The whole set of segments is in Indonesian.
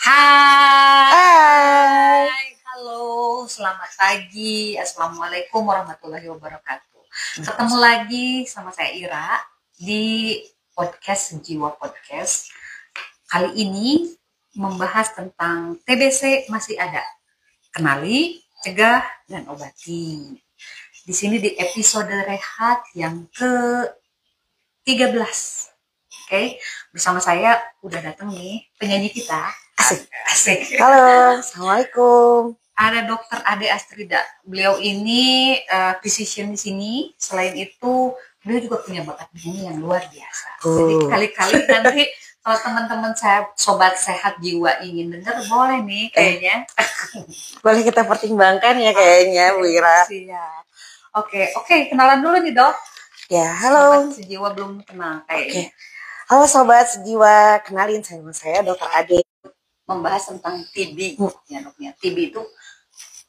Hai, Hai. halo, selamat pagi. Assalamualaikum warahmatullahi wabarakatuh. Ketemu lagi sama saya Ira di podcast Jiwa Podcast. Kali ini membahas tentang TBC masih ada. Kenali, cegah, dan obati. Di sini di episode rehat yang ke-13. Oke, bersama saya udah datang nih penyanyi kita. Asik. Halo, Assalamualaikum. Ada Dokter Ade Astrida. Beliau ini physician di sini. Selain itu, beliau juga punya bakat nyanyi yang luar biasa. Jadi kali-kali nanti kalau teman-teman saya sobat sehat jiwa ingin dengar, boleh nih kayaknya. Boleh kita pertimbangkan ya kayaknya, Bu Ira. Siap. Oke, kenalan dulu nih Dok. Ya, halo. Sobat sejiwa belum kenal kayaknya. Halo Sobat Sejiwa, kenalin saya Dokter Ade. Membahas tentang TB, ya Doknya. TB itu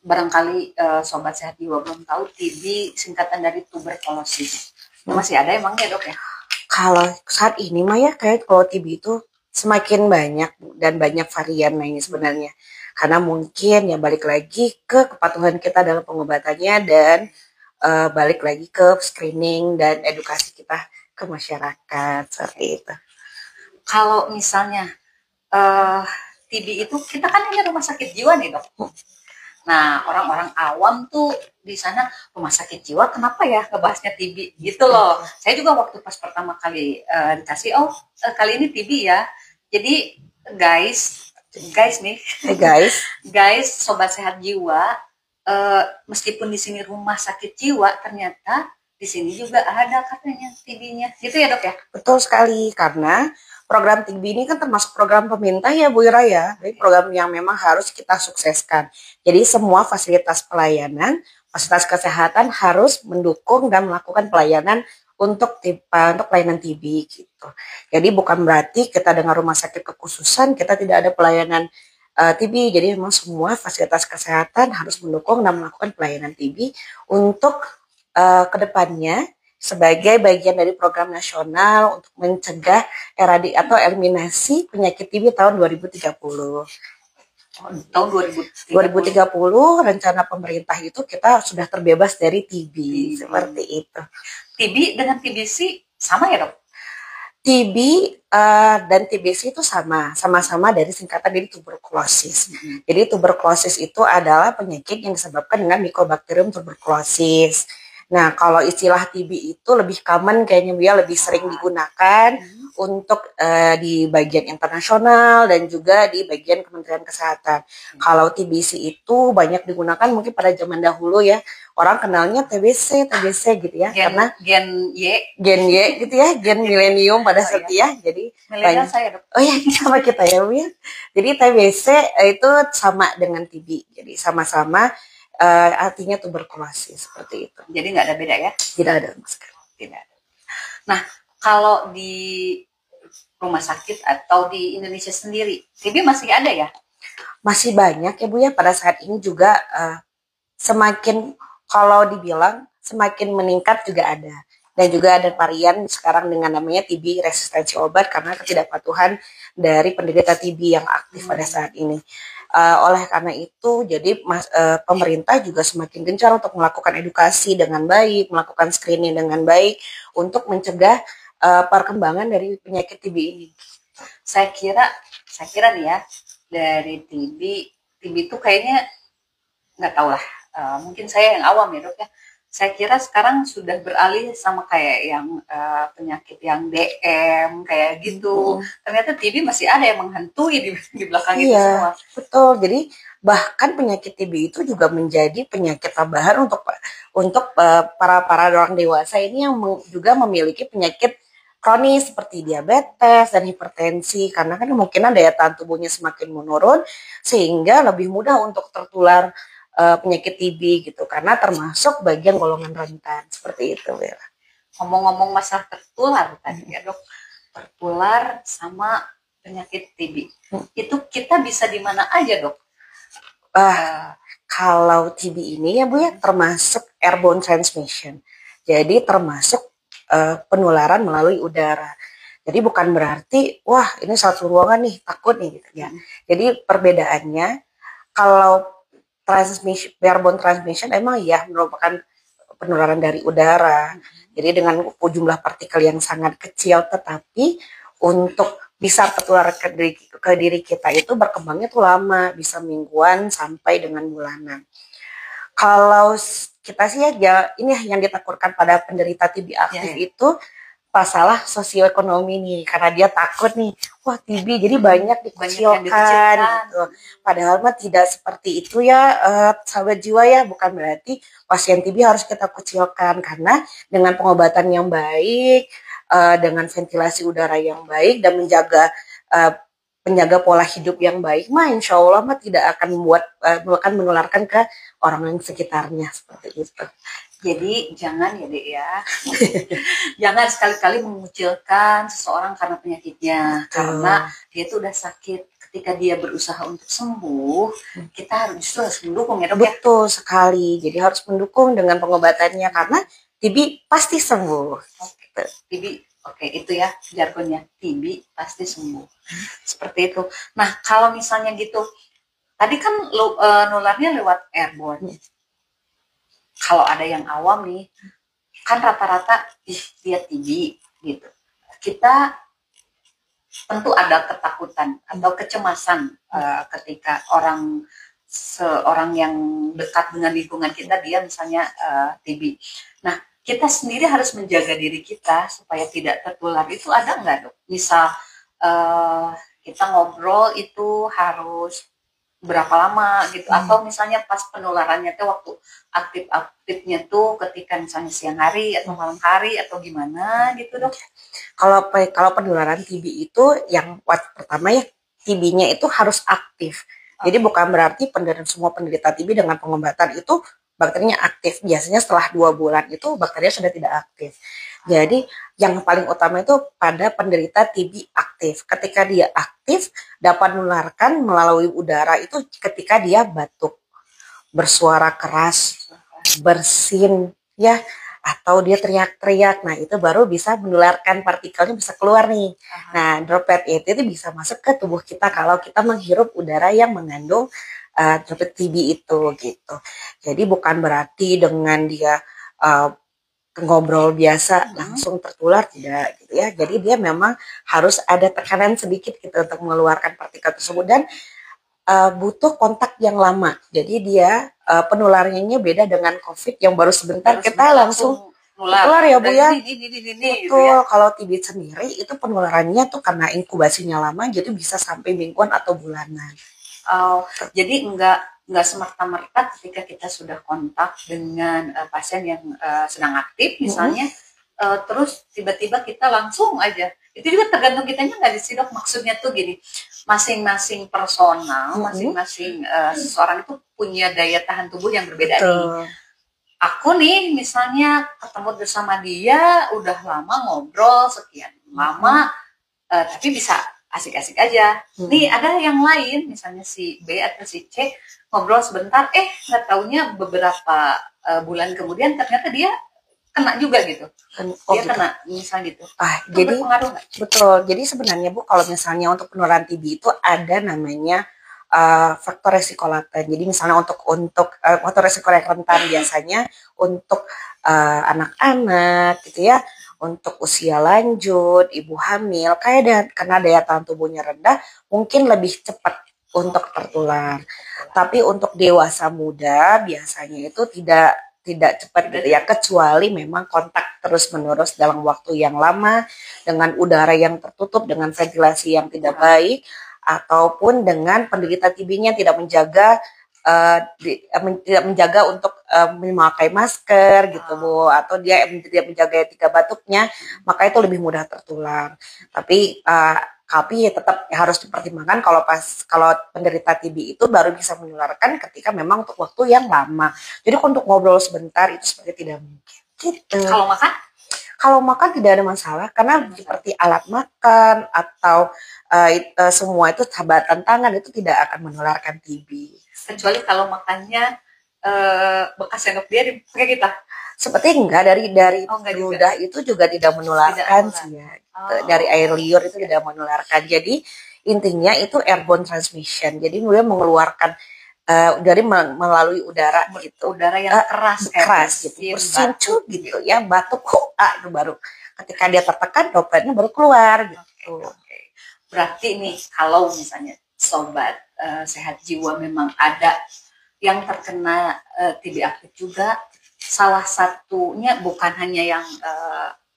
barangkali sobat sehat jiwa belum tahu, TB singkatan dari tuberkulosis. Masih ada emangnya Dok ya? Kalau saat ini mah ya kayak kalau TB itu semakin banyak dan banyak varian ini sebenarnya. Karena mungkin ya balik lagi ke kepatuhan kita dalam pengobatannya dan balik lagi ke screening dan edukasi kita ke masyarakat seperti itu. Kalau misalnya TB itu kita kan ini rumah sakit jiwa nih Dok. Nah, orang-orang awam tuh di sana rumah sakit jiwa kenapa ya ngebahasnya TB gitu loh. Saya juga waktu pas pertama kali dikasih kali ini TB ya. Jadi guys nih. Hey guys, sobat sehat jiwa, meskipun di sini rumah sakit jiwa, ternyata di sini juga ada katanya TB-nya. Gitu ya Dok ya? Betul sekali, karena program TB ini kan termasuk program pemerintah ya Bu Ira ya. Jadi program yang memang harus kita sukseskan. Jadi semua fasilitas pelayanan, fasilitas kesehatan harus mendukung dan melakukan pelayanan untuk pelayanan TB gitu. Jadi bukan berarti kita dengan rumah sakit kekhususan kita tidak ada pelayanan TB. Jadi memang semua fasilitas kesehatan harus mendukung dan melakukan pelayanan TB untuk kedepannya sebagai bagian dari program nasional untuk mencegah eliminasi penyakit TB tahun 2030. Tahun 2030 rencana pemerintah itu kita sudah terbebas dari TB. Seperti itu. TB dengan TBC sama ya Dok? TB dan TBC itu sama-sama dari singkatan dari tuberkulosis. Jadi tuberkulosis itu adalah penyakit yang disebabkan dengan Mycobacterium tuberculosis. Nah, kalau istilah TB itu lebih common kayaknya dia lebih sering digunakan untuk di bagian internasional dan juga di bagian Kementerian Kesehatan. Kalau TBC itu banyak digunakan mungkin pada zaman dahulu ya. Orang kenalnya TBC gitu ya. Karena gen Y gitu ya, gen milenium pada saat ya. Jadi milenial saya Dok. Oh ya, sama kita ya, Bu ya. Jadi TBC itu sama dengan TB. Jadi sama-sama artinya tuberkulosis seperti itu. Jadi nggak ada beda ya? Tidak ada mas. Tidak ada. Nah, kalau di rumah sakit atau di Indonesia sendiri, TB masih ada ya? Masih banyak ya Bu ya. Pada saat ini juga semakin kalau dibilang semakin meningkat juga ada. Dan juga ada varian sekarang dengan namanya TB resistensi obat karena ketidakpatuhan dari penderita TB yang aktif pada saat ini. Oleh karena itu, jadi pemerintah juga semakin gencar untuk melakukan edukasi dengan baik, melakukan screening dengan baik untuk mencegah perkembangan dari penyakit TB ini. Saya kira nih ya, dari TB itu kayaknya nggak tahu lah. Mungkin saya yang awam ya Dok ya. Saya kira sekarang sudah beralih sama kayak yang penyakit yang DM kayak gitu. Ternyata TB masih ada yang menghantui di belakang itu semua. Betul. Jadi bahkan penyakit TB itu juga menjadi penyakit tambahan untuk para orang dewasa ini yang juga memiliki penyakit kronis seperti diabetes dan hipertensi karena kan kemungkinan daya tahan tubuhnya semakin menurun sehingga lebih mudah untuk tertular penyakit TB gitu karena termasuk bagian golongan rentan seperti itu Bella. Ngomong-ngomong masalah tertular tadi ya Dok, tertular sama penyakit TB itu kita bisa di mana aja Dok? Kalau TB ini ya Bu ya termasuk airborne transmission, jadi termasuk penularan melalui udara. Jadi bukan berarti wah ini satu ruangan nih takut nih gitu ya. Jadi perbedaannya kalau transmission airborne transmission emang ya merupakan penularan dari udara. Jadi dengan jumlah partikel yang sangat kecil, tetapi untuk bisa tertular ke diri kita itu berkembangnya tuh lama, bisa mingguan sampai dengan bulanan. Kalau kita sih ya ini yang ditakutkan pada penderita TB aktif itu masalah sosioekonomi nih, karena dia takut nih, wah TB jadi banyak dikucilkan gitu. Padahal mah tidak seperti itu ya, sahabat jiwa ya, bukan berarti pasien TB harus kita kucilkan, karena dengan pengobatan yang baik, dengan ventilasi udara yang baik dan menjaga pola hidup yang baik, mah insya Allah mah tidak akan menularkan ke orang yang sekitarnya seperti itu. Jadi jangan ya Dek ya, jangan sekali-kali mengucilkan seseorang karena penyakitnya, karena dia tuh udah sakit. Ketika dia berusaha untuk sembuh, kita justru harus mendukung ya Dok ya. Betul sekali, jadi harus mendukung dengan pengobatannya karena TB pasti sembuh. TB, oke, itu ya jargonnya, TB pasti sembuh. Seperti itu. Nah kalau misalnya gitu, tadi kan nularnya lewat airborne. Kalau ada yang awam nih, kan rata-rata dia TB gitu. Kita tentu ada ketakutan atau kecemasan ketika seorang yang dekat dengan lingkungan kita dia misalnya TB. Nah, kita sendiri harus menjaga diri kita supaya tidak tertular. Itu ada nggak Dok? Misal kita ngobrol itu harus berapa lama gitu, atau misalnya pas penularannya tuh waktu aktif-aktifnya tuh ketika misalnya siang hari atau malam hari atau gimana gitu Dok? Kalau penularan TB itu yang pertama ya, TB-nya itu harus aktif. Jadi bukan berarti semua penderita TB dengan pengobatan itu bakterinya aktif. Biasanya setelah 2 bulan itu bakterinya sudah tidak aktif. Jadi yang paling utama itu pada penderita TB aktif. Ketika dia aktif dapat menularkan melalui udara itu ketika dia batuk, bersuara keras, bersin ya, atau dia teriak-teriak. Nah, itu baru bisa menularkan, partikelnya bisa keluar nih. Nah, droplet itu bisa masuk ke tubuh kita kalau kita menghirup udara yang mengandung droplet TB itu gitu. Jadi bukan berarti dengan dia ngobrol biasa langsung tertular, tidak gitu ya. Jadi dia memang harus ada tekanan sedikit gitu untuk mengeluarkan partikel tersebut dan butuh kontak yang lama. Jadi dia penularannya beda dengan COVID yang baru sebentar kita langsung nular ya Bu ya. Betul. Ya. Kalau TB sendiri itu penularannya tuh karena inkubasinya lama, jadi bisa sampai mingguan atau bulanan. Jadi nggak semerta-merta ketika kita sudah kontak dengan pasien yang sedang aktif misalnya, terus tiba-tiba kita langsung aja. Itu juga tergantung kitanya nggak sih Dok? Maksudnya tuh gini, masing-masing personal, masing-masing seseorang itu punya daya tahan tubuh yang berbeda nih. Aku nih misalnya ketemu bersama dia udah lama ngobrol sekian lama, tapi bisa asik-asik aja. Nih ada yang lain, misalnya si B atau si C ngobrol sebentar, nggak taunya beberapa bulan kemudian ternyata dia kena juga gitu. Dia gitu. Kena misalnya gitu. Jadi berpengaruh nggak? Betul. Jadi sebenarnya Bu, kalau misalnya untuk penularan TB itu ada namanya faktor resiko laten. Jadi misalnya untuk faktor resiko yang rentan biasanya untuk anak-anak gitu ya, untuk usia lanjut, ibu hamil, karena daya tahan tubuhnya rendah, mungkin lebih cepat untuk tertular. Tapi untuk dewasa muda biasanya itu tidak cepat gitu ya, kecuali memang kontak terus-menerus dalam waktu yang lama dengan udara yang tertutup, dengan ventilasi yang tidak baik, ataupun dengan penderita TB-nya tidak menjaga untuk memakai masker gitu Bu, atau dia tidak menjaga etika batuknya, maka itu lebih mudah tertular. Tapi tetap harus dipertimbangkan kalau penderita TB itu baru bisa menularkan ketika memang untuk waktu yang lama. Jadi untuk ngobrol sebentar itu seperti tidak mungkin. Gitu. Kalau makan tidak ada masalah karena seperti alat makan atau semua itu sabatan tangan itu tidak akan menularkan TB. Kecuali kalau makannya bekas sendok dia dipakai kita. Seperti enggak dari Oh, enggak juga. ludah itu juga tidak menularkan Tidak sih ya. Oh, Dari air liur itu ya. tidak menularkan. Jadi intinya itu airborne transmission. Jadi dia mengeluarkan dari melalui udara gitu. Udara yang keras kayak Keras gitu, bersin batuk gitu ya, batuk kok itu baru ketika dia tertekan dropletnya baru keluar gitu. Oke. Berarti nih kalau misalnya sobat sehat jiwa memang ada yang terkena TB aktif juga, salah satunya bukan hanya yang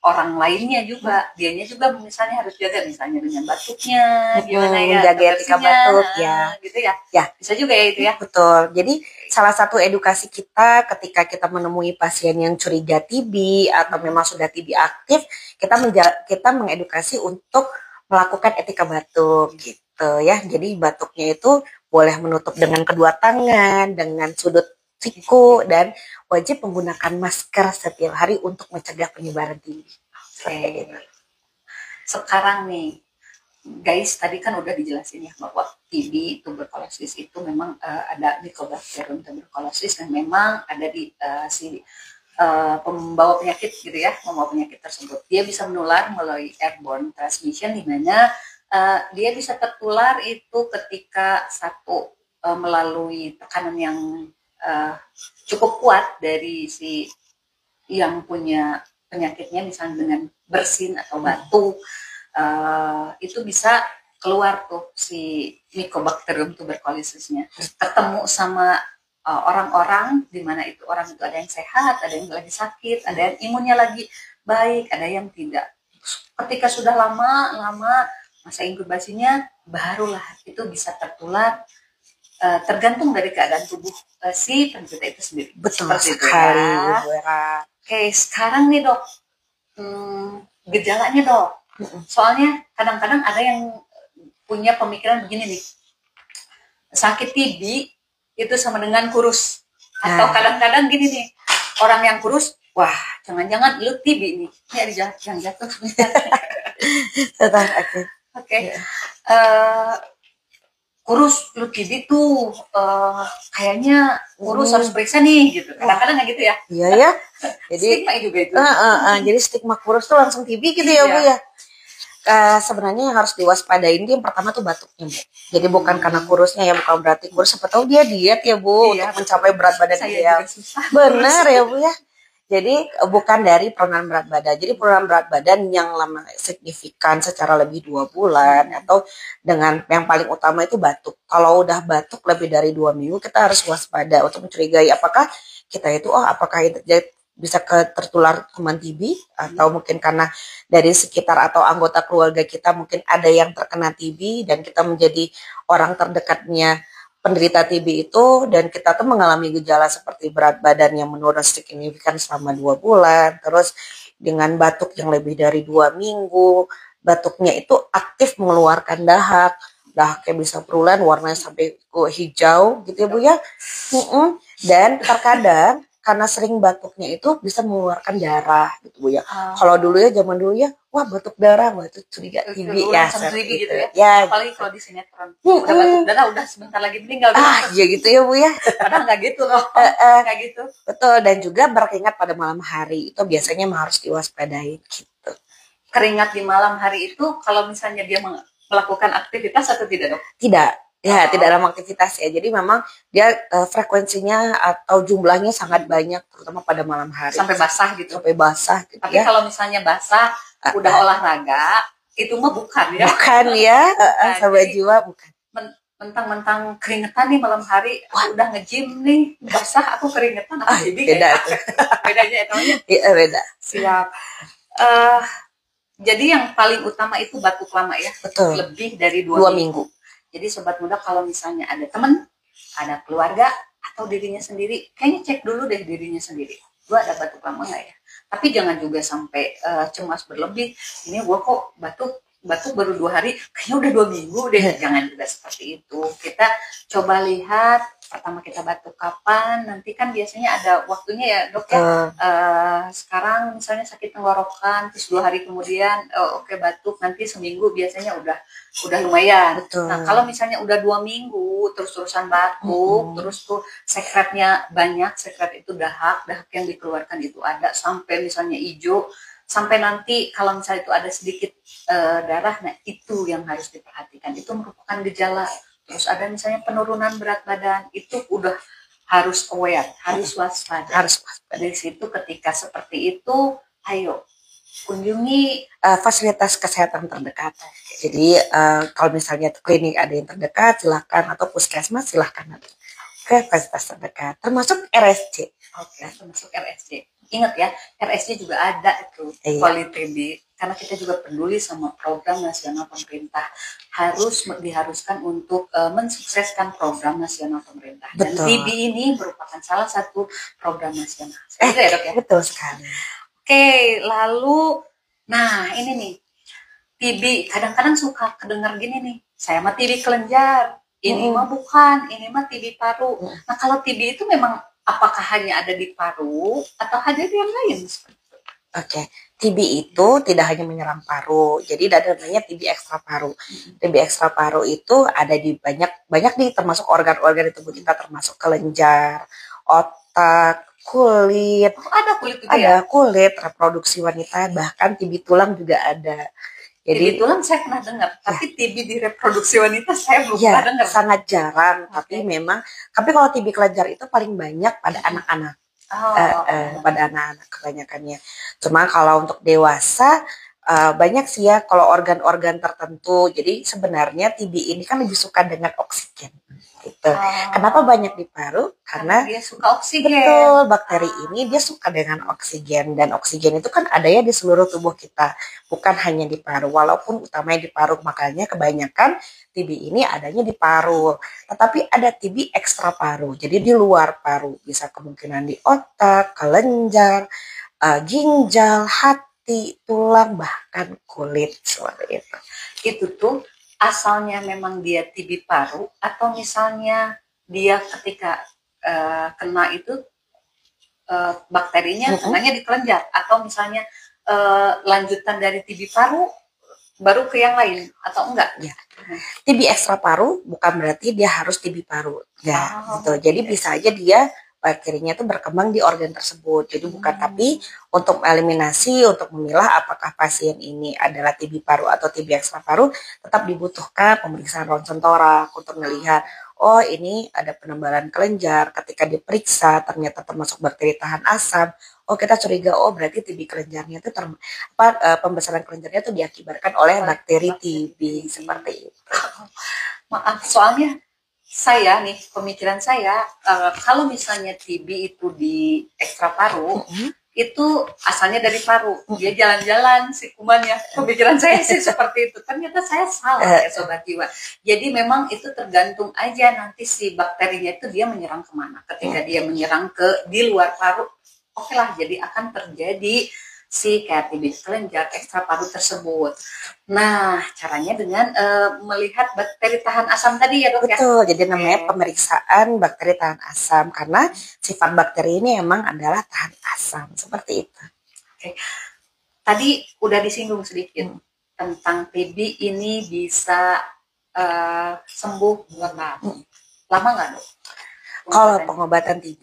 orang lainnya juga, dianya juga misalnya harus jaga misalnya dengan batuknya, gimana ya, menjaga etika batuk ya, gitu ya. Ya, bisa juga ya itu ya. Betul. Jadi salah satu edukasi kita ketika kita menemui pasien yang curiga TB atau memang sudah TB aktif, kita mengedukasi untuk melakukan etika batuk gitu ya. Jadi batuknya itu boleh menutup dengan kedua tangan, dengan sudut siku, dan wajib menggunakan masker setiap hari untuk mencegah penyebaran TB. Oke. Sekarang nih, guys, tadi kan udah dijelasin ya bahwa TB tuberkulosis itu memang ada Mycobacterium tuberculosis dan memang ada di si pembawa penyakit gitu ya, membawa penyakit tersebut. Dia bisa menular melalui airborne transmission, di mana dia bisa tertular itu ketika satu melalui tekanan yang cukup kuat dari si yang punya penyakitnya, misalnya dengan bersin atau batuk, itu bisa keluar tuh si Mycobacterium tuberculosisnya, ketemu sama orang-orang di mana itu orang itu ada yang sehat, ada yang lagi sakit, ada yang imunnya lagi baik, ada yang tidak. Ketika sudah lama masa inkubasinya, barulah itu bisa tertular, tergantung dari keadaan tubuh si penderita itu sendiri. Betul seperti sekali, itu ya. Bu Era. Oke, sekarang nih dok, gejalanya dok. Soalnya kadang-kadang ada yang punya pemikiran begini nih, sakit TB itu sama dengan kurus. Atau kadang-kadang gini nih, orang yang kurus, wah jangan-jangan lu TB nih. Ini ada yang jatuh. Oke. Kurus lu TB tuh kayaknya kurus harus periksa nih gitu. Kadang-kadang nggak gitu ya. Iya ya. Jadi stigma juga itu. Jadi stigma kurus tuh langsung TB gitu ya Bu ya. Sebenarnya yang harus diwaspadain yang pertama tuh batuknya Bu. Jadi bukan karena kurusnya ya, bukan berarti kurus. Siapa tahu dia diet ya Bu untuk mencapai berat badan ideal. Benar ya Bu ya. Jadi bukan dari penurunan berat badan. Jadi penurunan berat badan yang lama signifikan secara lebih 2 bulan atau dengan yang paling utama itu batuk. Kalau udah batuk lebih dari 2 minggu, kita harus waspada untuk mencurigai apakah kita itu apakah itu bisa tertular kuman TB atau mungkin karena dari sekitar atau anggota keluarga kita mungkin ada yang terkena TB dan kita menjadi orang terdekatnya penderita TB itu, dan kita tuh mengalami gejala seperti berat badan yang menurun signifikan selama 2 bulan, terus dengan batuk yang lebih dari 2 minggu, batuknya itu aktif mengeluarkan dahaknya bisa berulang, warnanya sampai hijau gitu ya Bu ya. Dan terkadang karena sering batuknya itu bisa mengeluarkan darah gitu Bu ya. Kalau dulu ya, zaman dulu ya, wah batuk darah, wah itu curiga TB ya, gitu ya. Ya, apalagi kalau di sinetron udah batuk darah udah sebentar lagi meninggal. Ya gitu ya Bu ya. Padahal nggak gitu loh. Nggak gitu. Betul, dan juga berkeringat pada malam hari itu biasanya harus diwaspadain gitu. Keringat di malam hari itu kalau misalnya dia melakukan aktivitas atau tidak dok? Tidak. Ya, tidak dalam aktivitas ya. Jadi memang dia frekuensinya atau jumlahnya sangat banyak, terutama pada malam hari. Sampai basah gitu. Sampai basah gitu. Tapi kalau misalnya basah, udah olahraga, itu mah bukan ya. Bukan ya, sahabat jiwa bukan. Mentang-mentang keringetan nih malam hari, udah nge-gym nih, basah aku keringetan, aku beda itu. Bedanya itu. Iya, beda. Siap. Jadi yang paling utama itu batuk lama ya. Betul. Lebih dari 2 minggu. Jadi sobat muda, kalau misalnya ada teman, ada keluarga, atau dirinya sendiri, kayaknya cek dulu deh dirinya sendiri. Gua ada batuk lama nggak ya? Tapi jangan juga sampai cemas berlebih. Ini gua kok batuk baru 2 hari, kayaknya udah 2 minggu deh. Jangan juga seperti itu. Kita coba lihat pertama kita batuk kapan, nanti kan biasanya ada waktunya ya dok ya. Sekarang misalnya sakit tenggorokan, terus 2 hari kemudian oke batuk, nanti seminggu biasanya udah lumayan. Betul. Nah kalau misalnya udah 2 minggu terus-terusan batuk, terus tuh sekretnya banyak, sekret itu dahak yang dikeluarkan itu ada sampai misalnya hijau, sampai nanti kalau misalnya itu ada sedikit darah, nah itu yang harus diperhatikan, itu merupakan gejala. Terus ada misalnya penurunan berat badan, itu udah harus aware, harus waspada. Dari situ ketika seperti itu, ayo kunjungi fasilitas kesehatan terdekat. Jadi kalau misalnya klinik ada yang terdekat, silakan, atau puskesmas silakan ke fasilitas terdekat, termasuk RSC. Oke, termasuk RSC. Ingat ya, RSC juga ada itu Quality, karena kita juga peduli sama program nasional pemerintah. Diharuskan untuk mensukseskan program nasional pemerintah. Dan TB ini merupakan salah satu program nasional. Ya, dok, ya? Betul sekali. Oke, lalu, nah ini nih, TB kadang-kadang suka kedengar gini nih, saya mah TB kelenjar, ini mah bukan, ini mah TB paru. Nah kalau TB itu memang apakah hanya ada di paru atau ada di yang lain? Oke, TB itu tidak hanya menyerang paru, jadi ada namanya TB ekstra paru. TB ekstra paru itu ada di banyak nih, termasuk organ-organ di tubuh kita, termasuk kelenjar, otak, kulit. Ada kulit juga ya? Ada kulit, reproduksi wanita, bahkan TB tulang juga ada. Jadi TB tulang saya pernah dengar, tapi TB di reproduksi wanita saya belum pernah dengar. Sangat jarang, tapi kalau TB kelenjar itu paling banyak pada anak-anak. Pada anak-anak kebanyakannya. Cuma kalau untuk dewasa banyak sih ya kalau organ-organ tertentu. Jadi sebenarnya TB ini kan lebih suka dengan oksigen. Gitu. Kenapa banyak di paru? Karena dia suka oksigen. Betul, bakteri ini dia suka dengan oksigen, dan oksigen itu kan adanya di seluruh tubuh kita, bukan hanya di paru. Walaupun utamanya di paru, makanya kebanyakan TB ini adanya di paru. Tetapi ada TB ekstra paru, jadi di luar paru, bisa kemungkinan di otak, kelenjar, ginjal, hati, tulang, bahkan kulit, seperti itu. Itu tuh asalnya memang dia TB paru, atau misalnya dia ketika kena itu bakterinya kenanya di kelenjar, atau misalnya lanjutan dari TB paru baru ke yang lain, atau enggak? Ya. TB ekstra paru bukan berarti dia harus TB paru, ya, gitu. Jadi bisa aja dia bakterinya itu berkembang di organ tersebut. Jadi bukan, tapi untuk eliminasi, untuk memilah apakah pasien ini adalah TB paru atau TB ekstra paru, tetap dibutuhkan pemeriksaan ronsen torak untuk melihat, oh ini ada penebalan kelenjar. Ketika diperiksa ternyata termasuk bakteri tahan asam, oh kita curiga, oh berarti TB kelenjarnya itu pembesaran kelenjarnya itu diakibatkan oleh bakteri TB, seperti itu. Maaf, soalnya saya nih, pemikiran saya, kalau misalnya TB itu di ekstra paru, itu asalnya dari paru, dia jalan-jalan si kumannya. Pemikiran saya sih seperti itu. Ternyata saya salah ya Sobat Jiwa. Jadi memang itu tergantung aja nanti si bakterinya itu dia menyerang kemana. Ketika dia menyerang di luar paru, oke lah, jadi akan terjadi si kayak TB kelenjar ekstra paru tersebut. Nah, caranya dengan melihat bakteri tahan asam tadi ya dok. Betul, jadi namanya pemeriksaan bakteri tahan asam, karena sifat bakteri ini emang adalah tahan asam, seperti itu. Oke. Tadi udah disinggung sedikit tentang TB ini bisa sembuh berapa lama nggak dok? Kalau pengobatan TB,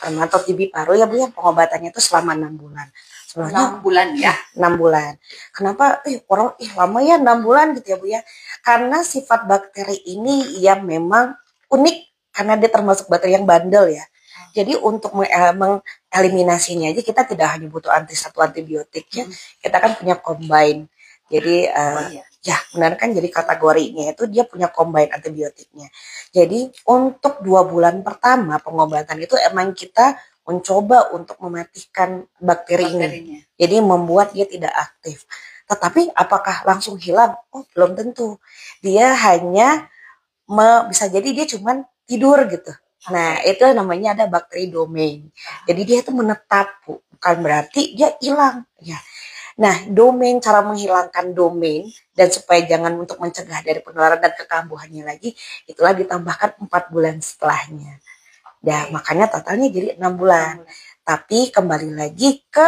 termasuk TB paru ya Bu ya, pengobatannya itu selama 6 bulan. 6 bulan ya? 6 bulan. Kenapa? Orang lama ya 6 bulan gitu ya Bu ya. Karena sifat bakteri ini yang memang unik, karena dia termasuk bakteri yang bandel ya. Jadi untuk mengeliminasinya aja kita tidak hanya butuh satu antibiotik ya. Kita kan punya combine. Jadi ya benar kan, jadi kategorinya itu dia punya combine antibiotiknya. Jadi untuk 2 bulan pertama pengobatan itu emang kita mencoba untuk mematikan bakteri ini. Jadi membuat dia tidak aktif. Tetapi apakah langsung hilang? Oh, belum tentu. Dia hanya bisa jadi dia cuman tidur gitu. Nah, itu namanya ada bakteri domain. Jadi dia itu menetap, bukan berarti dia hilang ya. Nah, cara menghilangkan domain dan supaya jangan untuk mencegah dari penularan dan kekambuhannya lagi, itulah ditambahkan 4 bulan setelahnya. Nah, makanya totalnya jadi 6 bulan. Tapi kembali lagi ke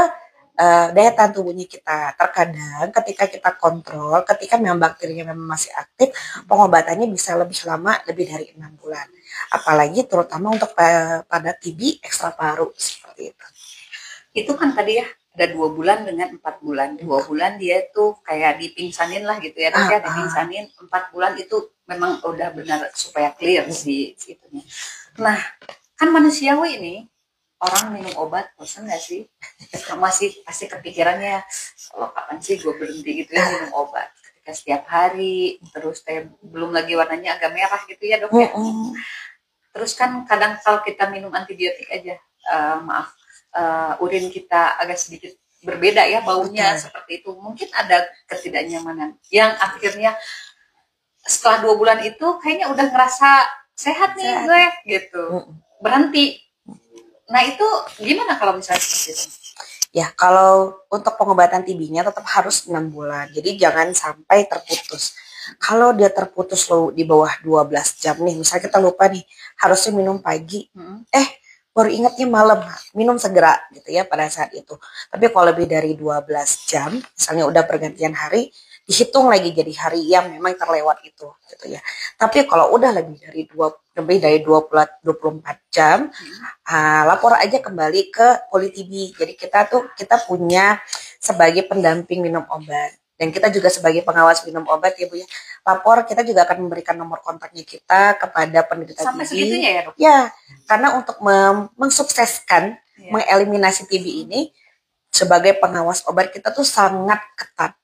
daya tahan tubuhnya kita. Terkadang ketika kita kontrol, ketika memang bakterinya memang masih aktif, pengobatannya bisa lebih lama, lebih dari 6 bulan. Apalagi terutama untuk pada TB ekstra paru seperti itu. Itu kan tadi ya ada 2 bulan dengan 4 bulan. 2 bulan dia tuh kayak dipingsanin lah gitu ya. Tapi dipingsanin 4 bulan itu memang udah benar supaya clear sih itunya. Nah, kan manusiawi ini orang minum obat bosan gak sih? Masih pasti kepikirannya kalau kapan sih gue berhenti gitu ya minum obat. Ketika setiap hari terus belum lagi warnanya agak merah gitu ya dok ya. Terus kan kadang kalau kita minum antibiotik aja, urin kita agak sedikit berbeda ya baunya seperti itu. Mungkin ada ketidaknyamanan yang akhirnya setelah 2 bulan itu kayaknya udah ngerasa sehat nih gue gitu. Berhenti. Nah itu gimana kalau misalnya seperti itu? Ya, kalau untuk pengobatan TB-nya tetap harus 6 bulan. Jadi jangan sampai terputus. Kalau dia terputus di bawah 12 jam nih, misalnya kita lupa nih, harusnya minum pagi. Baru ingatnya malam, minum segera gitu ya pada saat itu. Tapi kalau lebih dari 12 jam, misalnya udah pergantian hari, dihitung lagi jadi hari yang memang terlewat itu gitu ya. Tapi kalau udah lebih dari 24 jam, lapor aja kembali ke PoliTB. Jadi kita punya sebagai pendamping minum obat. Dan kita juga sebagai pengawas minum obat ya Bu ya. Lapor, kita juga akan memberikan nomor kontaknya kita kepada penderita sampai TB. Segitunya ya dok? Ya, karena untuk mensukseskan, mengeliminasi TB ini, sebagai pengawas obat kita tuh sangat ketat.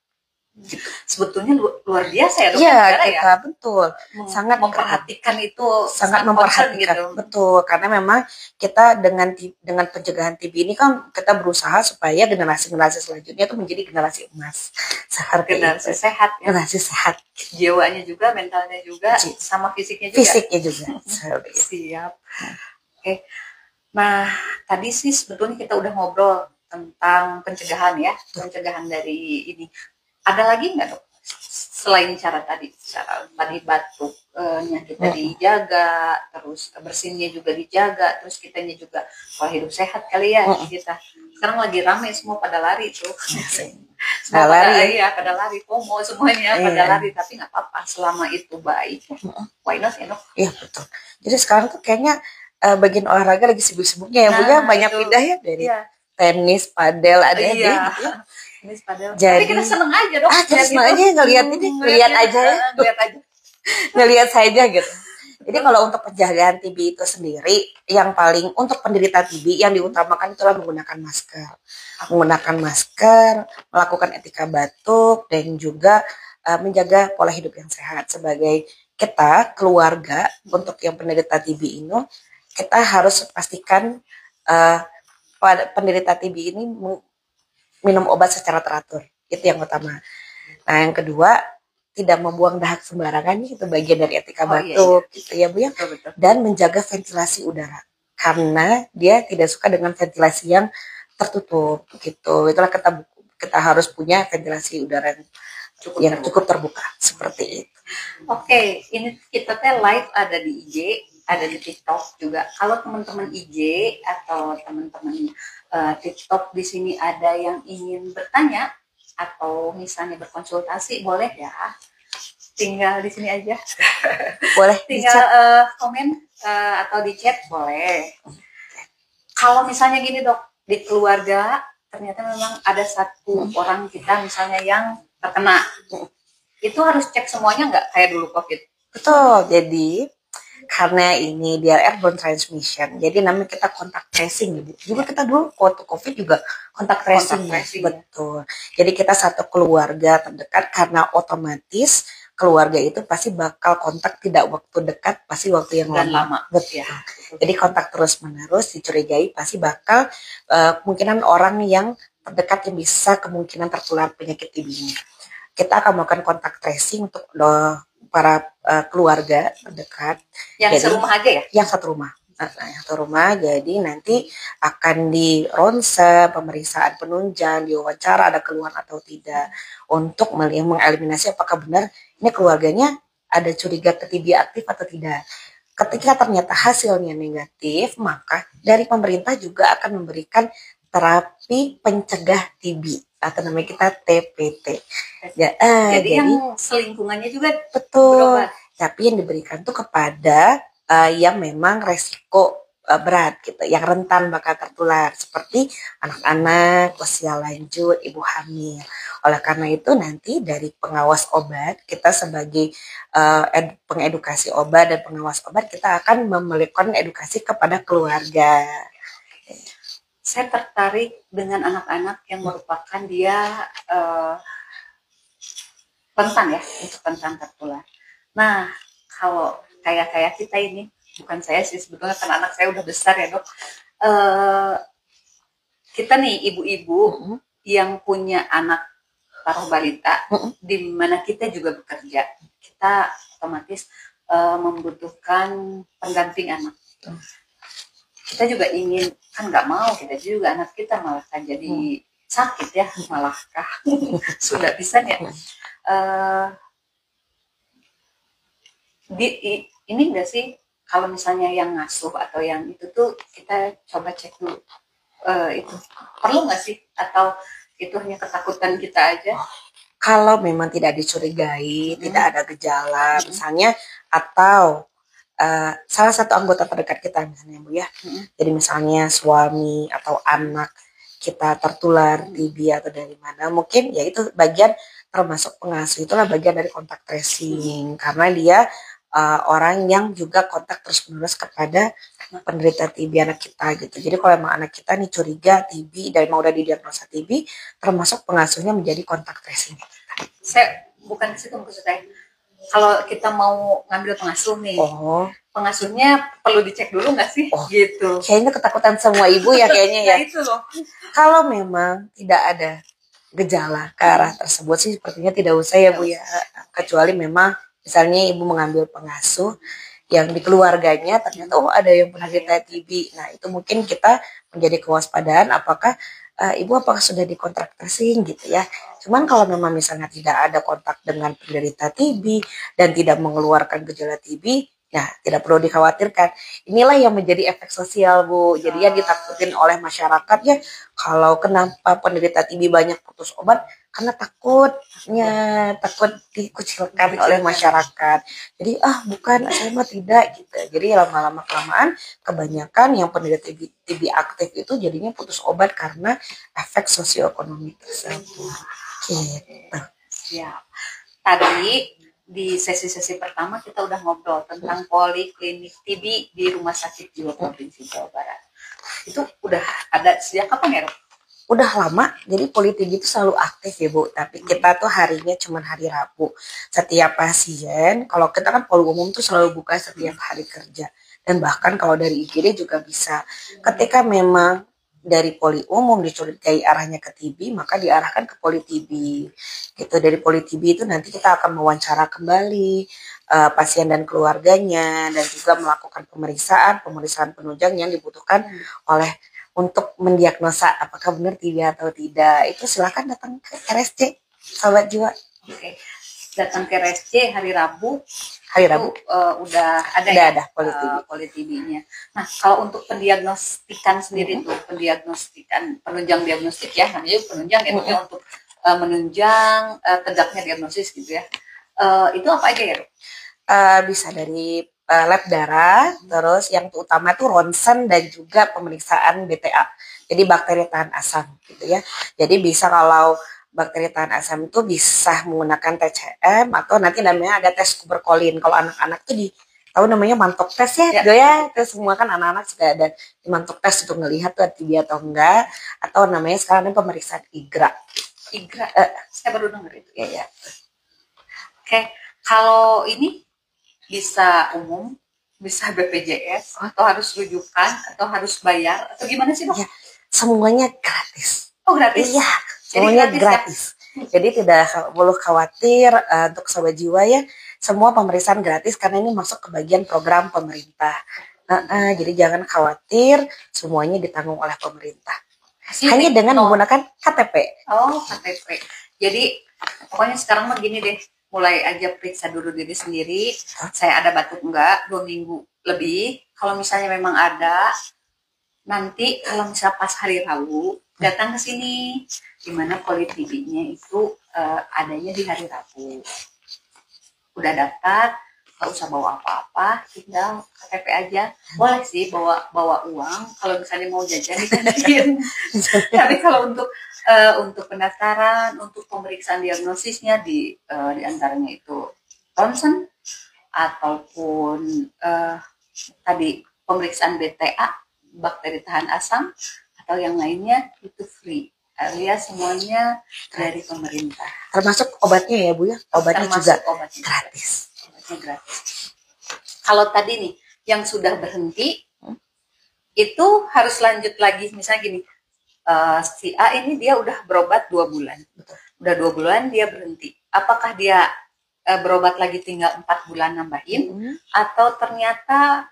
Gitu. Sebetulnya luar biasa ya dok. Iya, kita betul. Sangat memperhatikan itu, sangat memperhatikan. Gitu. Betul, karena memang kita dengan pencegahan TB ini kan kita berusaha supaya generasi selanjutnya itu menjadi generasi emas. Generasi sehat ya. Generasi sehat. Jiwanya juga, mentalnya juga, sama fisiknya juga. Fisiknya juga. Siap. Oke. Nah, tadi sih sebetulnya kita udah ngobrol tentang pencegahan ya, pencegahan dari ini. Ada lagi nggak dok? Selain cara tadi batuknya kita dijaga, terus bersihnya juga dijaga, terus kitanya juga pola hidup sehat kali ya kita. Sekarang lagi ramai semua pada lari tuh. Semua pada lari, FOMO semuanya pada lari, tapi nggak apa-apa selama itu baik. Why not ya dok? Iya betul. Jadi sekarang tuh kayaknya bagian olahraga lagi sibuk-sibuknya ya Bu ya, banyak pindah ya dari tenis, padel, ada gitu ya. Jadi, tapi kita seneng aja dong. Kita seneng aja ngeliat aja ya. Ngeliat saja gitu. Jadi kalau untuk penjagaan TB itu sendiri, yang paling untuk penderita TB yang diutamakan itulah menggunakan masker. Menggunakan masker, melakukan etika batuk, dan juga menjaga pola hidup yang sehat. Sebagai kita, keluarga, untuk yang penderita TB ini, kita harus pastikan penderita TB ini minum obat secara teratur, itu yang utama. Nah yang kedua, tidak membuang dahak sembarangan, itu bagian dari etika batuk, gitu ya Bu ya. Betul. Dan menjaga ventilasi udara, karena dia tidak suka dengan ventilasi yang tertutup, gitu. Itulah kita harus punya ventilasi udara yang cukup terbuka, seperti itu. Oke, ini kita live ada di IG, ada di TikTok juga. Kalau teman-teman IG atau teman-teman TikTok di sini ada yang ingin bertanya atau misalnya berkonsultasi, boleh ya, tinggal di sini aja. Boleh. Tinggal komen atau di chat boleh. Kalau misalnya gini dok, di keluarga ternyata memang ada satu orang kita misalnya yang terkena, itu harus cek semuanya nggak kayak dulu COVID? Betul. Jadi karena ini dia airborne transmission, jadi namanya kita kontak tracing. Juga kita dulu waktu COVID juga kontak tracing. Betul. Jadi kita satu keluarga terdekat, karena otomatis keluarga itu pasti bakal kontak tidak waktu dekat, pasti waktu yang lama. Betul. Ya. Jadi kontak terus menerus, dicurigai pasti bakal kemungkinan orang yang terdekat yang bisa kemungkinan tertular penyakit TB ini. Kita akan melakukan kontak tracing untuk para keluarga terdekat. Yang serumah aja ya? Yang satu rumah. Yang satu rumah, jadi nanti akan di ronsen, pemeriksaan penunjang, diwawancara ada keluhan atau tidak, untuk mengeliminasi apakah benar ini keluarganya ada curiga ke TB aktif atau tidak. Ketika ternyata hasilnya negatif, maka dari pemerintah juga akan memberikan terapi pencegah TB atau namanya kita TPT. Jadi yang selingkungannya juga betul, berobat. Tapi yang diberikan tuh kepada yang memang resiko berat gitu, yang rentan bakal tertular seperti anak-anak, usia lanjut, ibu hamil. Oleh karena itu nanti dari pengawas obat, kita sebagai pengedukasi obat dan pengawas obat, kita akan melakukan edukasi kepada keluarga. Saya tertarik dengan anak-anak yang merupakan dia rentan ya untuk rentan tertular. Nah, kalau kayak kita ini, bukan saya sih sebetulnya karena anak saya udah besar ya dok. Kita nih ibu-ibu yang punya anak paruh balita, di mana kita juga bekerja, kita otomatis membutuhkan pendamping anak. Kita juga ingin, kan nggak mau kita juga anak kita malah kan jadi sakit ya, malahkah sudah bisa ya. Ini enggak sih kalau misalnya yang ngasuh atau yang itu tuh kita coba cek dulu itu perlu nggak sih, atau itu hanya ketakutan kita aja? Kalau memang tidak dicurigai, tidak ada gejala misalnya, atau salah satu anggota terdekat kita misalnya Bu ya, jadi misalnya suami atau anak kita tertular TB atau dari mana, mungkin ya itu bagian termasuk pengasuh, itulah bagian dari kontak tracing karena dia orang yang juga kontak terus menerus kepada penderita TB anak kita gitu. Jadi kalau emang anak kita nih curiga TB dan mau udah didiagnosa TB, termasuk pengasuhnya menjadi kontak tracing. Saya bukan ke situ maksud saya. Kalau kita mau ngambil pengasuh nih, pengasuhnya perlu dicek dulu nggak sih? Gitu. Kayaknya ketakutan semua ibu ya kayaknya ya. Nah, itu loh. Kalau memang tidak ada gejala ke arah tersebut sih sepertinya tidak usah ya Bu ya. Kecuali memang misalnya ibu mengambil pengasuh yang di keluarganya ternyata ada yang penderita TB. Nah itu mungkin kita menjadi kewaspadaan apakah ibu apakah sudah dikontrak tracing gitu ya. Cuman kalau memang misalnya tidak ada kontak dengan penderita TB dan tidak mengeluarkan gejala TB, nah tidak perlu dikhawatirkan. Inilah yang menjadi efek sosial Bu. Jadi yang ditakutin oleh masyarakat ya, kalau kenapa penderita TB banyak putus obat karena takut dikucilkan oleh masyarakat. Jadi bukan, saya mah tidak gitu. Jadi lama-lama kelamaan kebanyakan yang penderita TB aktif itu jadinya putus obat karena efek sosioekonomi tersebut. Gitu. Siap. Tadi di sesi-sesi pertama kita udah ngobrol tentang poliklinik TB di Rumah Sakit Jiwa Provinsi Jawa Barat. Itu udah ada sejak kapan ya dok? Udah lama, jadi Poli-TB itu selalu aktif ya Bu, tapi kita tuh harinya cuma hari Rabu. Setiap pasien, kalau kita kan poli umum tuh selalu buka setiap hari kerja, dan bahkan kalau dari IGD juga bisa. Ketika memang dari poli umum dicurigai arahnya ke TB, maka diarahkan ke Poli-TB. Gitu, dari Poli-TB itu nanti kita akan mewawancara kembali pasien dan keluarganya, dan juga melakukan pemeriksaan penunjang yang dibutuhkan oleh untuk mendiagnosa apakah benar TB atau tidak. Itu silakan datang ke RSC Sahabat Jiwa. Oke. Datang ke RSC hari Rabu. Udah ada ya Poli-TB-nya. Nah, kalau untuk pendiagnostikan sendiri tuh, penunjang diagnostik ya, namanya penunjang ya, untuk menunjang tegaknya diagnosis gitu ya. Itu apa aja ya? Bisa dari lab darah, terus yang utama itu ronsen dan juga pemeriksaan BTA. Jadi bakteri tahan asam gitu ya. Jadi bisa kalau bakteri tahan asam itu bisa menggunakan TCM atau nanti namanya ada tes tuberkulin. Kalau anak-anak tuh tahu namanya mantok tes ya, Terus semua kan anak-anak sudah ada di mantok tes untuk melihat tuh TB atau enggak, atau namanya sekarang pemeriksaan IGRA. Saya baru dengar itu. Ya. Oke, kalau ini bisa umum, bisa BPJS, atau harus rujukan, atau harus bayar, atau gimana sih dok? Ya, semuanya gratis. Oh gratis? Iya, semuanya gratis. Jadi tidak perlu khawatir untuk Sobat Jiwa ya, semua pemeriksaan gratis karena ini masuk ke bagian program pemerintah. Jadi jangan khawatir, semuanya ditanggung oleh pemerintah. Masih Hanya dengan no. menggunakan KTP. Oh, KTP. Jadi pokoknya sekarang mah gini deh, mulai aja periksa dulu diri sendiri. Saya ada batuk enggak 2 minggu lebih. Kalau misalnya memang ada, nanti kalau misalnya pas hari Rabu datang ke sini, di mana Politb-nya itu adanya di hari Rabu. Udah daftar, nggak usah bawa apa-apa, tinggal KTP aja. Boleh sih bawa uang kalau misalnya mau jajan di kantin. Tapi kalau untuk pendaftaran, untuk pemeriksaan diagnosisnya di antaranya itu ronsen ataupun tadi pemeriksaan BTA, bakteri tahan asam, atau yang lainnya itu free, alias semuanya dari pemerintah. Termasuk obatnya ya Bu ya, obatnya juga obatnya gratis. Obatnya gratis. Kalau tadi nih yang sudah berhenti itu harus lanjut lagi, misalnya gini, si A ini dia udah berobat 2 bulan, udah 2 bulan dia berhenti. Apakah dia berobat lagi tinggal 4 bulan nambahin, atau ternyata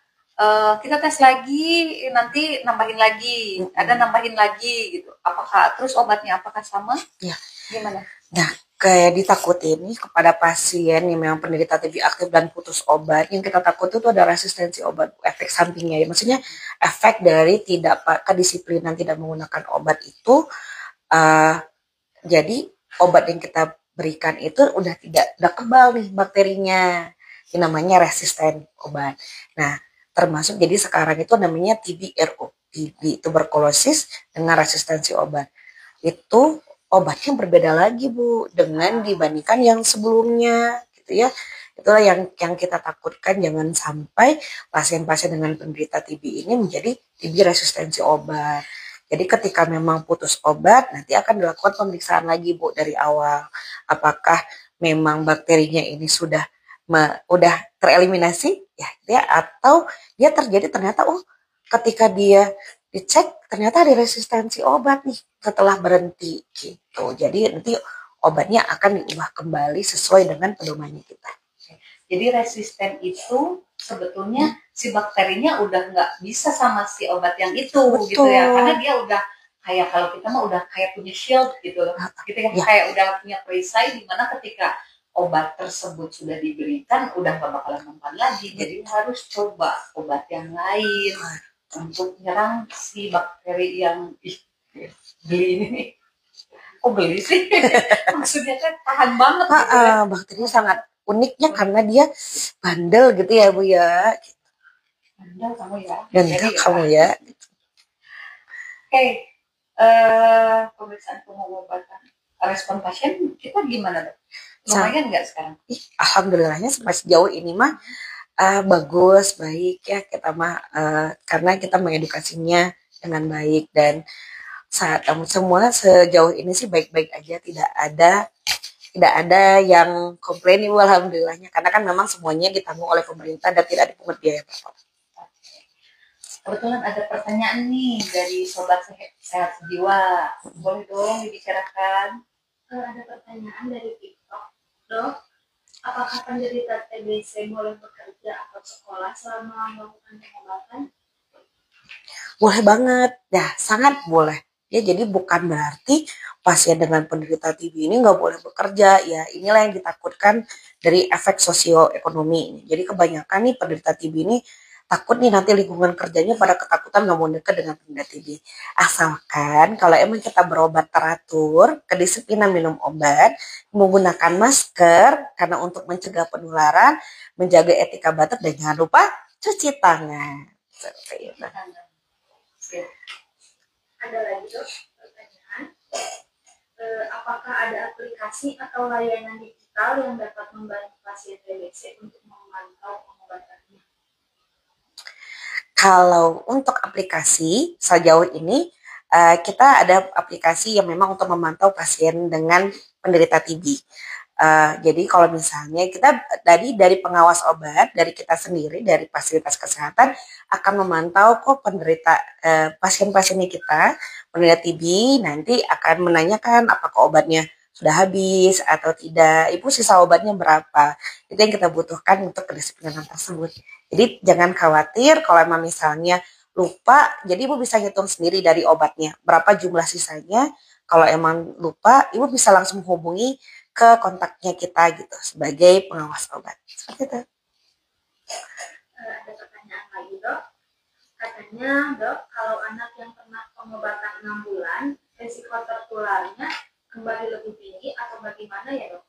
kita tes lagi nanti nambahin lagi, ada nambahin lagi gitu. Apakah terus obatnya apakah sama? Ya. Gimana? Nah, kayak ditakutin nih kepada pasien yang memang penderita TB aktif dan putus obat, yang kita takut itu ada resistensi obat, efek sampingnya ya. Maksudnya efek dari tidak kedisiplinan tidak menggunakan obat itu, jadi obat yang kita berikan itu udah kebal nih bakterinya, yang namanya resisten obat. Nah, termasuk jadi sekarang itu namanya TB-RO, TB tuberkulosis dengan resistensi obat. Itu obatnya berbeda lagi Bu dengan dibandingkan yang sebelumnya gitu ya. Itulah yang kita takutkan, jangan sampai pasien-pasien dengan penderita TB ini menjadi TB resistensi obat. Jadi ketika memang putus obat, nanti akan dilakukan pemeriksaan lagi Bu dari awal. Apakah memang bakterinya ini sudah tereliminasi ya, atau dia terjadi ternyata ketika dia dicek ternyata ada resistensi obat nih setelah berhenti gitu. Jadi nanti obatnya akan diubah kembali sesuai dengan pedomannya kita. Jadi resisten itu sebetulnya si bakterinya udah nggak bisa sama si obat yang itu. Betul. Gitu ya, karena dia udah kayak, kalau kita mah udah kayak punya shield gitu loh, gitu ya, kayak udah punya perisai di mana ketika obat tersebut sudah diberikan udah gak bakalan mempan lagi. Jadi harus coba obat yang lain untuk nyerang si bakteri yang beli ini. Kok beli sih? Maksudnya kan tahan banget gitu ya. Bakterinya sangat uniknya karena dia bandel gitu ya Bu ya. Bandel kamu ya. Bandel kamu ya. Oke, pemeriksaan pengobatan, respon pasien kita gimana dok? Lumayan nggak sekarang? Alhamdulillahnya sampai sejauh ini mah bagus, baik ya kita mah, karena kita mengedukasinya dengan baik dan saat semua sejauh ini sih baik-baik aja, tidak ada yang komplain Ibu, alhamdulillahnya, karena kan memang semuanya ditanggung oleh pemerintah dan tidak dipungut biaya apa-apa. Kebetulan ada pertanyaan nih dari Sobat Sehat Jiwa, boleh dong dibicarakan? Ada pertanyaan dari TikTok, Dok, apakah penderita TBC boleh bekerja atau sekolah selama melakukan pengobatan? Boleh banget, ya sangat boleh. Ya, jadi bukan berarti pasien dengan penderita TB ini nggak boleh bekerja. Ya, inilah yang ditakutkan dari efek sosioekonomi ini. Jadi kebanyakan nih penderita TB ini takut nih nanti lingkungan kerjanya pada ketakutan nggak mau dekat dengan penderita TB. Asalkan kalau emang kita berobat teratur, kedisiplinan minum obat, menggunakan masker karena untuk mencegah penularan, menjaga etika batuk, dan jangan lupa cuci tangan. Seperti itu. Ada lagi Dok pertanyaan, apakah ada aplikasi atau layanan digital yang dapat membantu pasien TBC untuk memantau pengobatannya? Kalau untuk aplikasi sejauh ini kita ada aplikasi yang memang untuk memantau pasien dengan penderita TB. Jadi kalau misalnya kita dari pengawas obat, dari kita sendiri, dari fasilitas kesehatan akan memantau kok penderita pasien-pasiennya kita penderita TB, nanti akan menanyakan apakah obatnya sudah habis atau tidak, ibu sisa obatnya berapa, itu yang kita butuhkan untuk kedisiplinan tersebut. Jadi jangan khawatir kalau emang misalnya lupa, jadi ibu bisa hitung sendiri dari obatnya berapa jumlah sisanya. Kalau emang lupa, ibu bisa langsung hubungi ke kontaknya kita gitu sebagai pengawas obat. Seperti itu. Ada pertanyaan lagi dok, katanya dok kalau anak yang pernah pengobatan 6 bulan risiko tertularnya kembali lebih tinggi atau bagaimana ya dok?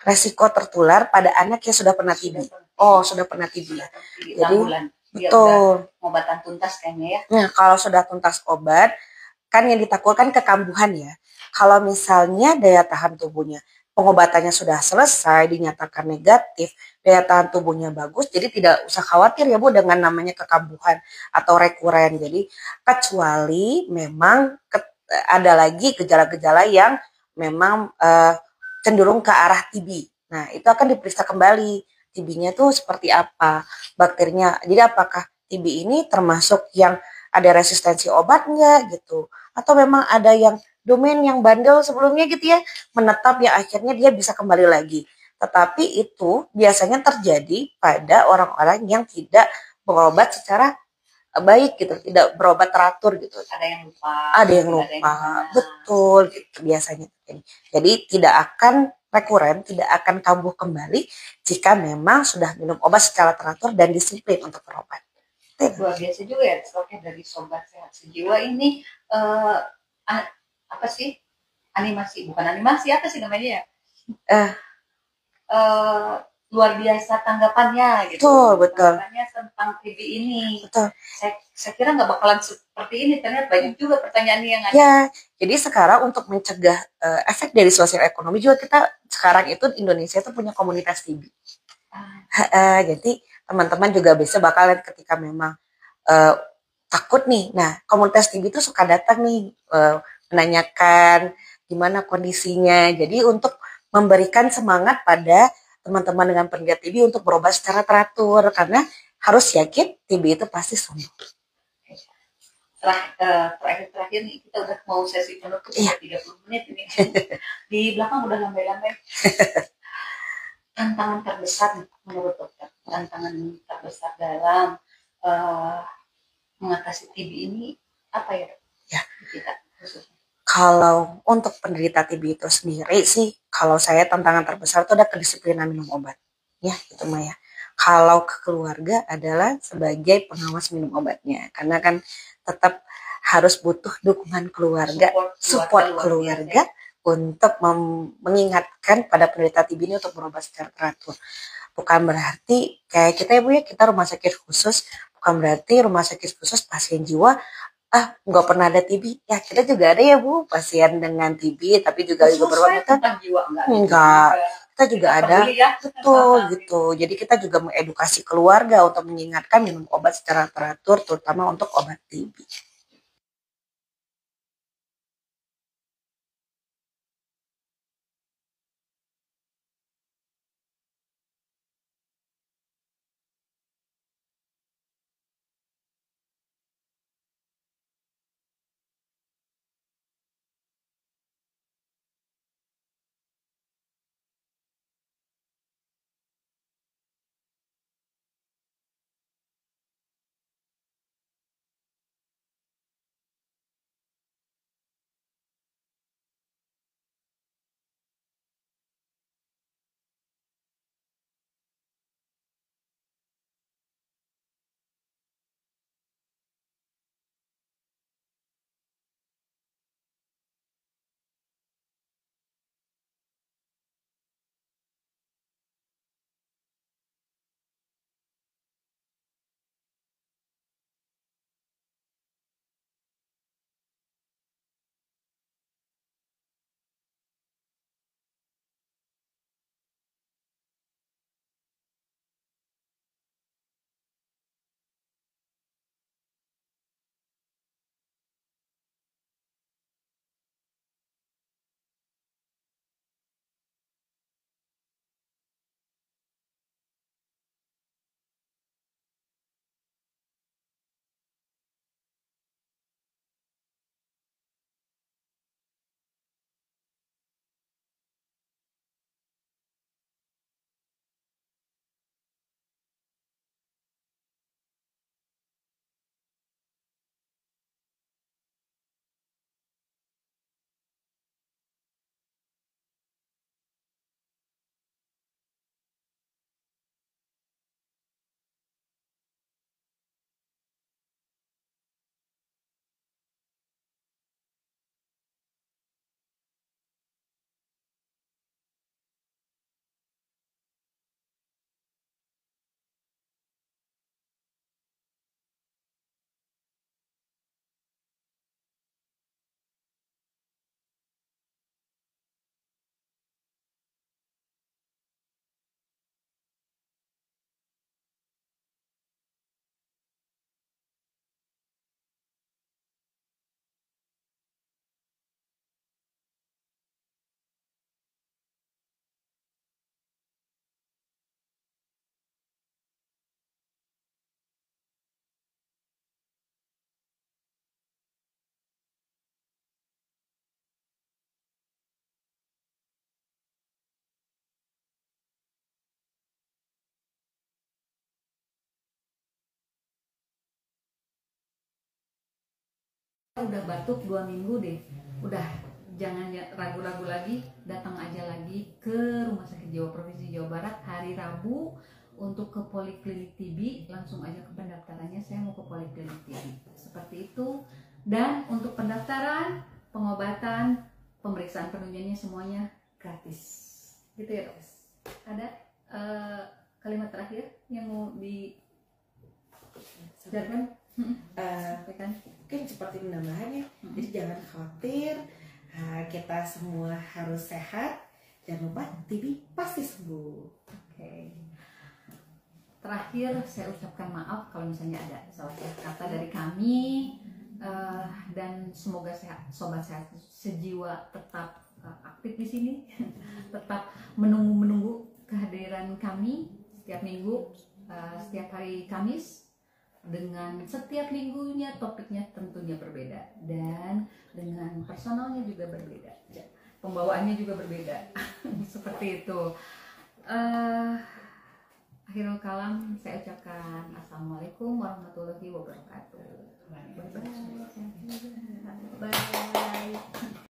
Resiko tertular pada anak yang sudah pernah TB. Oh, sudah pernah TB. Jadi bulan. Betul. Pengobatan tuntas kayaknya ya. Nah, kalau sudah tuntas obat, kan yang ditakutkan kekambuhan ya. Kalau misalnya daya tahan tubuhnya, pengobatannya sudah selesai, dinyatakan negatif, daya tahan tubuhnya bagus, jadi tidak usah khawatir ya Bu dengan namanya kekambuhan atau rekuren. Jadi kecuali memang ada lagi gejala-gejala yang memang cenderung ke arah TB. Nah, itu akan diperiksa kembali. TB-nya tuh seperti apa, bakterinya. Jadi apakah TB ini termasuk yang ada resistensi obat enggak gitu. Atau memang ada yang domain yang bandel sebelumnya gitu ya, menetap yang akhirnya dia bisa kembali lagi. Tetapi itu biasanya terjadi pada orang-orang yang tidak berobat secara baik gitu, tidak berobat teratur gitu. Ada yang lupa. Ada yang lupa, betul gitu biasanya. Jadi tidak akan rekuren, tidak akan kambuh kembali jika memang sudah minum obat secara teratur dan disiplin untuk berobat. Luar biasa juga ya, soalnya dari Sobat Sehat Sejiwa ini apa sih? Animasi, bukan animasi, apa sih namanya ya? Luar biasa tanggapannya gitu. Betul. Tanggapannya tentang TB ini. Betul. Saya kira nggak bakalan seperti ini, ternyata banyak juga pertanyaan yang ada. Ya, jadi sekarang untuk mencegah efek dari sosial ekonomi juga kita sekarang itu Indonesia itu punya komunitas TB. Jadi teman-teman juga bisa bakalan ketika memang takut nih. Nah, komunitas TB itu suka datang nih menanyakan gimana kondisinya. Jadi untuk memberikan semangat pada teman-teman dengan penderita TB untuk berobat secara teratur karena harus yakin TB itu pasti sembuh. Terakhir nih kita udah mau sesi penutup 30 menit ini. Di belakang udah lambai-lambai. Tantangan terbesar menurut dokter, tantangan terbesar dalam mengatasi TB ini apa ya? Kita khususnya. Kalau untuk penderita TB itu sendiri sih, kalau saya tantangan terbesar itu ada kedisiplinan minum obat. Ya, itu mah ya. Kalau ke keluarga adalah sebagai pengawas minum obatnya. Karena kan tetap harus butuh dukungan keluarga, support keluarga untuk mengingatkan pada penderita TB ini untuk berobat secara teratur. Bukan berarti kayak kita ya Bu ya, kita rumah sakit khusus, bukan berarti rumah sakit khusus pasien jiwa nggak pernah ada TB. Ya kita juga ada ya Bu pasien dengan TB tapi juga berobat enggak. Kita juga ada, betul gitu. Jadi kita juga mengedukasi keluarga untuk mengingatkan minum obat secara teratur, terutama untuk obat TB. udah batuk 2 minggu deh, udah jangan ragu-ragu lagi, datang aja lagi ke Rumah Sakit Jiwa Provinsi Jawa Barat hari Rabu untuk ke Poliklinik TB. Langsung aja ke pendaftarannya, saya mau ke Poliklinik TB, seperti itu. Dan untuk pendaftaran, pengobatan, pemeriksaan penunjangnya semuanya gratis, gitu ya Dok. Ada kalimat terakhir yang mau dijelaskan? Mungkin seperti penambahannya, jadi jangan khawatir, kita semua harus sehat, jangan lupa TB pasti sembuh. Oke. Terakhir saya ucapkan maaf kalau misalnya ada salah kata dari kami, dan semoga sobat sehat sejiwa tetap aktif di sini, tetap menunggu kehadiran kami setiap minggu, setiap hari Kamis. Dengan setiap minggunya topiknya tentunya berbeda dan dengan personalnya juga berbeda, pembawaannya juga berbeda. Seperti itu. Akhirul kalam, saya ucapkan assalamualaikum warahmatullahi wabarakatuh. Bye.